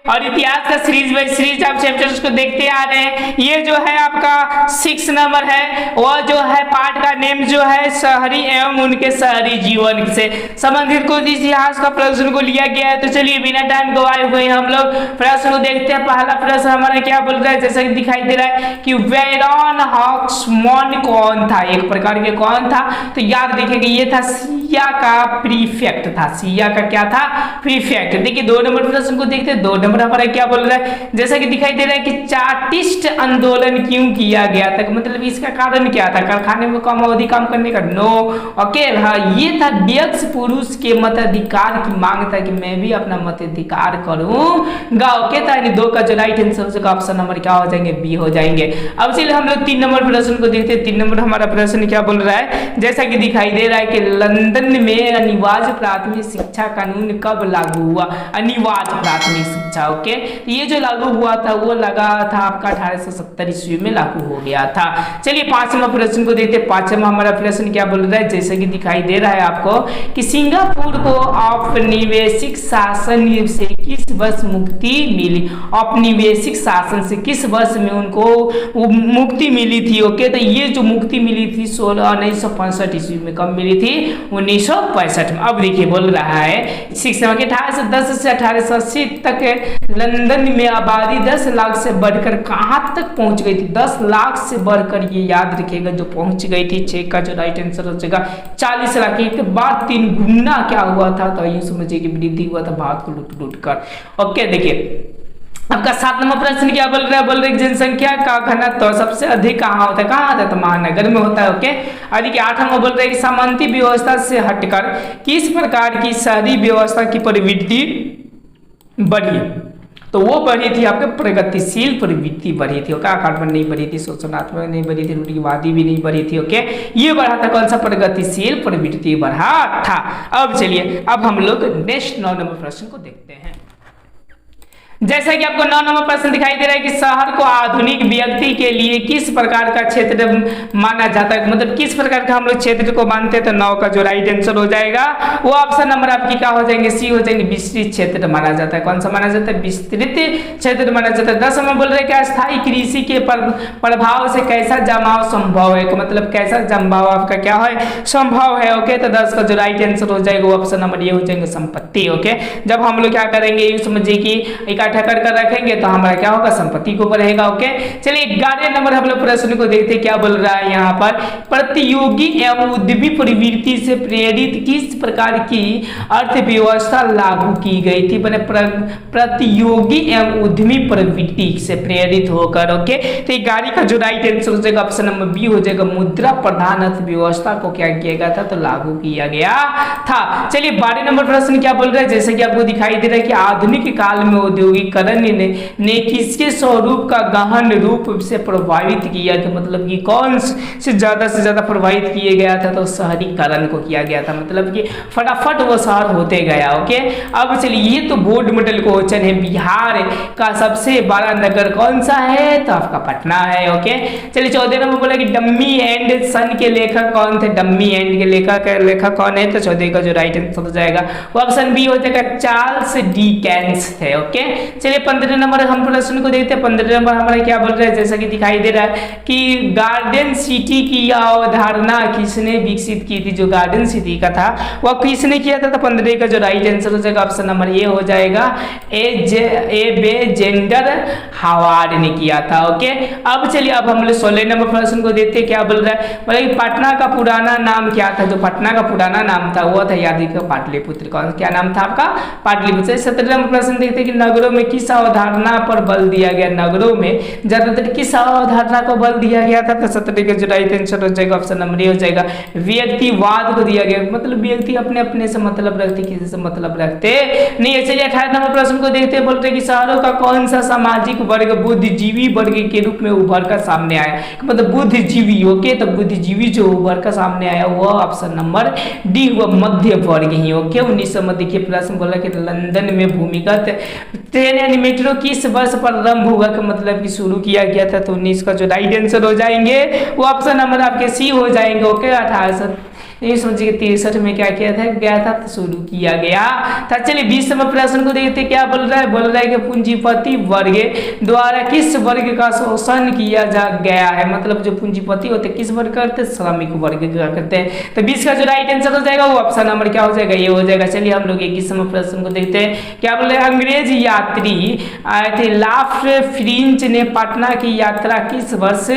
और इतिहास का सीरीज बाय सीरीज आप चैप्टर्स को देखते आ रहे हैं। ये जो है आपका 6 नंबर है, वह जो है पार्ट का नेम जो है शहरी एवं उनके शहरी जीवन से संबंधित कुछ इतिहास का प्रश्न को लिया गया है। तो चलिए बिना टाइम गवाए हुए हम लोग प्रश्न को देखते हैं। पहला प्रश्न हमारा क्या बोल रहा है, जैसा कि दिखाई दे रहा है कि वेरॉन हॉक्समैन कौन था, एक प्रकार के कौन था, तो याद रखिएगा ये था सिया का प्रीफेक्ट था। सिया का क्या था, प्रीफेक्ट। देखिए 2 नंबर प्रश्न को देखते हैं। 2 नंबर हमारा क्या बोल रहा है, जैसा कि दिखाई दे रहा है कि चार्टिस्ट आंदोलन क्यों किया गया था, मतलब इसका कारण क्या था, कारखाने में कम अवधि काम करने का, नो। ओके हाँ, ये था व्यक्ति पुरुष के मताधिकार की मांग था कि मैं भी अपना मताधिकार करूंगा। ओके तो यानी 2 का जो राइट आंसर का ऑप्शन नंबर क्या हो जाएंगे, बी हो जाएंगे। अब चलिए हम लोग 3 नंबर प्रश्न को देखते हैं। 3 नंबर हमारा प्रश्न क्या बोल रहा है, जैसा कि दिखाई दे रहा है कि लंदन में अनिवार्य प्राथमिक शिक्षा कानून कब लागू हुआ, अनिवार्य प्राथमिक शिक्षा। ओके ये जो लागू हुआ था वो लगा था आपका 1870 ईस्वी में लागू हो गया था। चलिए 5वां प्रश्न को देखते हैं। 5वां हमारा प्रश्न क्या बोल रहा है, जैसे कि दिखाई दे रहा है आपको कि सिंगापुर को औपनिवेशिक शासन से किस वर्ष मुक्ति मिली, औपनिवेशिक शासन से किस वर्ष में उनको मुक्ति मिली थी। ओके तो ये जो मुक्ति मिली थी 1965 ईस्वी में। कब मिली थी, 1965 में। अब देखिए बोल रहा है 6 नंबर के 1810 से 1880 तक लंदन में आबादी 10 लाख से बढ़कर कहां तक पहुंच गई थी, 10 लाख से बढ़कर, ये याद रखिएगा जो पहुंच गई थी। 6 का जो राइट आंसर हो जाएगा 40 लाख। एक बाद 3 गुना क्या हुआ था, तो यूं समझिए कि वृद्धि हुआ था भारत को लूट लूट कर। ओके देखिए आपका 7 नंबर प्रश्न क्या बोल रहा है, बोल रहे जनसंख्या का घनत्व तो सबसे अधिक कहाँ होता है, कहाँ होता है, तो महानगर में होता है। ओके और देखिए 8 नंबर बोल रहे हैं कि सामंती व्यवस्था से हटकर किस प्रकार की शहरी व्यवस्था की प्रवृत्ति बढ़ी, तो वो बढ़ी थी आपके प्रगतिशील प्रवृत्ति बढ़ी थी। ओके आकार पर नहीं बढ़ी थी, शोषणात्मक नहीं बढ़ी थी, रूढ़िवादी भी नहीं बढ़ी थी। ओके ये बढ़ा था कौन सा, प्रगतिशील प्रवृत्ति बढ़ा था। अब चलिए अब हम लोग नेक्स्ट 9 नंबर प्रश्न को देखते हैं। जैसा कि आपको 9 नंबर प्रश्न दिखाई दे रहा है कि शहर को आधुनिक व्यक्ति के लिए किस प्रकार का क्षेत्र माना जाता है, मतलब किस प्रकार का हम लोग क्षेत्र को मानते हैं, तो 9 का जो राइट आंसर हो जाएगा वो ऑप्शन नंबर आपकी क्या हो जाएंगे, सी हो जाएंगे, विस्तृत क्षेत्र माना जाता है। कौन सा माना जाता है, विस्तृत क्षेत्र माना जाता है। 10 नंबर बोल रहे हैं कि स्थायी कृषि के प्रभाव से कैसा जमाव संभव है, मतलब कैसा जमाव आपका क्या है, संभव है। ओके तो 10 का जो राइट आंसर हो जाएगा वो ऑप्शन नंबर ये हो जाएंगे, संपत्ति। ओके जब हम लोग क्या करेंगे, ये समझिए कि कर रखेंगे तो हमारा क्या होगा, संपत्ति को बढ़ेगा। ओके चलिए 11 नंबर हम लोग प्रश्न को देखते हैं। क्या बोल रहा है यहाँ पर, प्रतियोगी एवं उद्यमी प्रवृत्ति से प्रेरित किस प्रकार की अर्थव्यवस्था लागू की गई थी, मैंने प्रतियोगी एवं उद्यमी प्रवृत्ति से प्रेरित होकर। ओके तो 11 का जो राइट आंसर हो जाएगा ऑप्शन नंबर बी हो जाएगा, मुद्रा प्रधान अर्थव्यवस्था को क्या किया गया था, तो लागू किया गया था। चलिए 12 नंबर प्रश्न क्या बोल रहा है, जैसे कि आपको दिखाई दे रहा है कि आधुनिक काल में औद्योगिकरण ने किसके स्वरूप का गहन रूप से प्रभावित किया था, मतलब कि कौन से ज्यादा प्रभावित किया गया था, तो शहरीकरण को किया गया था, मतलब कि फटाफट वो शहर होते गया। ओके अब चलिए ये तो बोर्ड मॉडल क्वेश्चन है, बिहार का सबसे बड़ा नगर कौन सा है, तो आपका पटना है। ओके चलिए 14 नंबर बोला कि डम्मी एंड सन के लेखक कौन थे, डम्मी एंड के लेखक कौन है, तो 14 का जो राइट आंसर हो जाएगा वो ऑप्शन बी हो जाएगा, चार्ल्स डिकेंस थे। ओके चलिए 15 नंबर हम प्रश्न को देखते हैं। 15 नंबर हमारा क्या बोल रहा है, जैसा कि दिखाई दे रहा है कि गार्डन सिटी की अवधारणा किसने विकसित की थी, जो गार्डन सिटी का था वह किसने किया था, तो 15 का जो राइट आंसर हो जाएगा ऑप्शन नंबर ये हो जाएगा, एलेक्जेंडर हावर्ड ने किया था। ओके अब चलिए अब हम लोग 16 नंबर प्रश्न को देखते हैं। क्या बोल रहा है, बोला कि पटना का पुराना नाम क्या था, जो पटना का पुराना नाम था वो था याद रखिएगा पाटलिपुत्र। कौन क्या नाम था आपका, पाटलिपुत्र। 17 नंबर प्रश्न देखते हैं कि नगरों में किस अवधारणा पर बल दिया गया, नगरों में ज्यादातर किस अवधारणा को बल दिया गया था, तो 17 का जो राइट आंसर हो जाएगा ऑप्शन नंबर ए हो जाएगा, व्यक्तिवाद को दिया गया, मतलब व्यक्ति अपने अपने से मतलब रखते, किसी से मतलब रखते नहीं है। चलिए 18 नंबर प्रश्न को देखते हैं। बोलते हैं कि शहरों का कौन सा सामाजिक वर्ग बुद्धिजीवी वर्ग के रूप में उभर कर सामने आया, मतलब बुद्धिजीवी। ओके तो बुद्धिजीवी जो उभर कर सामने आया वो ऑप्शन नंबर डी हुआ, मध्य वर्ग ही। ओके 1900 में देखिए प्रश्न बोला कि लंदन में भूमिगत ट्रेन यानी मेट्रो किस वर्ष प्रारंभ हुआ, का मतलब कि शुरू किया गया था, तो 19 का जो राइट आंसर हो जाएंगे वो ऑप्शन नंबर आपके सी हो जाएंगे। ओके ये समझिए 63 में क्या किया था गया था तो शुरू किया गया था। चलिए 20 नंबर प्रश्न को देखते क्या बोल रहा है कि पूंजीपति वर्ग द्वारा किस वर्ग का शोषण किया जा गया है, मतलब जो पूंजीपति होते किस वर्ग करते, श्रमिक वर्ग का करते हैं। तो 20 का जो राइट आंसर हो जाएगा वो ऑप्शन नंबर क्या हो जाएगा, ये हो जाएगा। चलिए हम लोग 21 नंबर प्रश्न को देखते हैं क्या बोल रहे हैं, अंग्रेज यात्री आए थे लाफ्ट फ्रिंच ने पटना की यात्रा किस वर्ष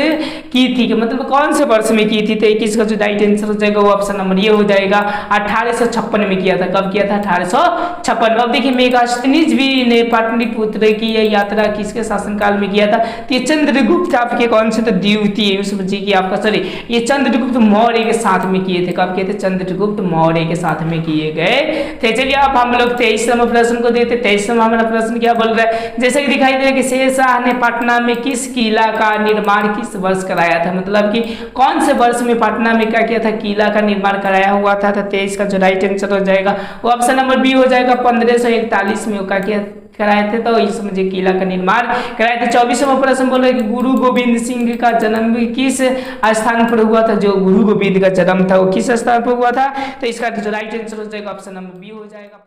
की थी, मतलब कौन से वर्ष में की थी। तो 21 का जो राइट आंसर हो जाएगा वो ऑप्शन नंबर ये हो जाएगा 1856 में किया था। कब किया था, 1856। अब देखिए मेगास्थनीज भी ने पाटलिपुत्र की यात्रा किसके शासनकाल में किया था, तो ये चंद्रगुप्त आपके कौन से, तो द्वितीय समझिए कि आपका सॉरी ये चंद्रगुप्त मौर्य के साथ में किए थे। कब किए थे, चंद्रगुप्त मौर्य के साथ में किए गए थे। चलिए अब हम लोग 23 नंबर प्रश्न को देते। 23 नंबर हमारा प्रश्न क्या बोल रहा है, जैसे कि दिखाई दे रहा है कि शेरशाह ने पटना में किस किला का निर्माण किस वर्ष कराया था, मतलब कि कौन से वर्ष में पटना में क्या किया था, किला का निर्माण कराया हुआ था। तो 23 का जो राइट आंसर हो जाएगा वो ऑप्शन नंबर बी हो जाएगा 1541 में क्या किया कराए थे, तो ये समझिए किला का निर्माण कराए थे। 24वां प्रश्न बोल रहे कि गुरु गोविंद सिंह का जन्म किस स्थान पर हुआ था, जो गुरु गोविंद का जन्म था वो किस स्थान पर हुआ था। तो इसका जो राइट आंसर हो जाएगा ऑप्शन नंबर बी हो जाएगा।